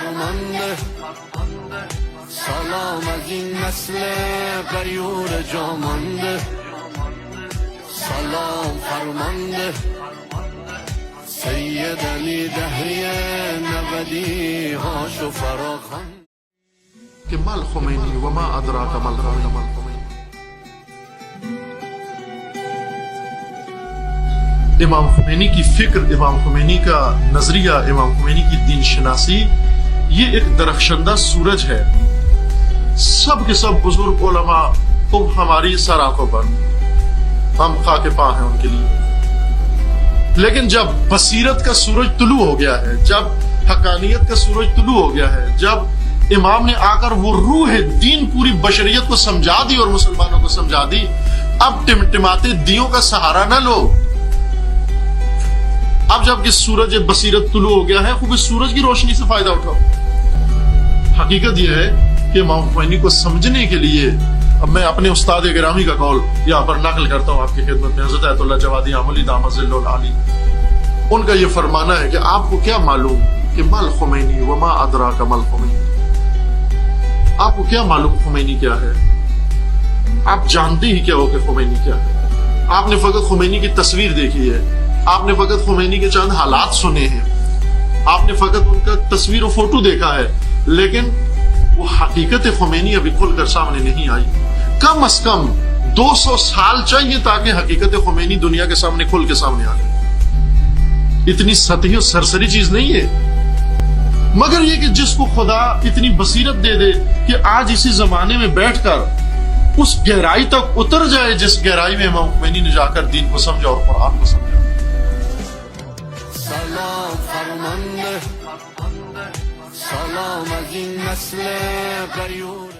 فرمانده سلام is an نسل غیور جامانده سلام فرمانده سید علی دهری نبدی هاش و فراخان کہ مل خمینی وما ادراک مل خمینی. امام خمینی کی فکر، امام خمینی کا نظریہ، امام خمینی کی دین شناسی یہ ایک درخشندہ سورج ہے. سب کے سب بزرگ علماء تم ہماری سر آنکھوں پر، ہم خاک پاں ہیں ان کے لیے. لیکن جب بصیرت کا سورج طلوع ہو گیا ہے، جب حقانیت کا سورج طلوع ہو گیا ہے، جب امام نے آ کر وہ روح دین پوری بشریت کو سمجھا دی اور مسلمانوں کو سمجھا دی، اب ٹمٹماتے دیوں کا سہارا نہ لو. اب جب کہ سورج بصیرت طلوع ہو گیا ہے، خوب اس سورج کی روشنی سے فائدہ اٹھاؤ. حقیقت یہ ہے کہ امام خمینی کو سمجھنے کے لیے اب میں اپنے استاد گرامی کا قول یہاں پر نقل کرتا ہوں آپ کی خدمت میں. حضرت آیت اللہ جوادی عاملی دامت ذل العالی، ان کا یہ فرمانا ہے کہ آپ کو کیا معلوم کہ مل خمینی وما ادراک مل خمینی. آپ کو کیا معلوم خمینی کیا ہے؟ آپ جانتے ہی کیا ہو کہ خمینی کیا ہے؟ آپ نے فقط خمینی کی تصویر دیکھی ہے، آپ نے فقط خمینی کے چند حالات سنے ہیں، آپ نے فقط ان کا تصویر و فوٹو دیکھا ہے، لیکن وہ حقیقت خمینی ابھی کھل کر سامنے نہیں آئی. کم از کم 200 سال چاہیے تاکہ حقیقت خمینی دنیا کے سامنے کھل کے سامنے آ جائے. اتنی سطحی اور سرسری چیز نہیں ہے، مگر یہ کہ جس کو خدا اتنی بصیرت دے دے کہ آج اسی زمانے میں بیٹھ کر اس گہرائی تک اتر جائے جس گہرائی میں امام خمینی نے جا کر دین کو سمجھا اور قرآن کو سمجھا. سلام فرمانده سلام از این نسل غیور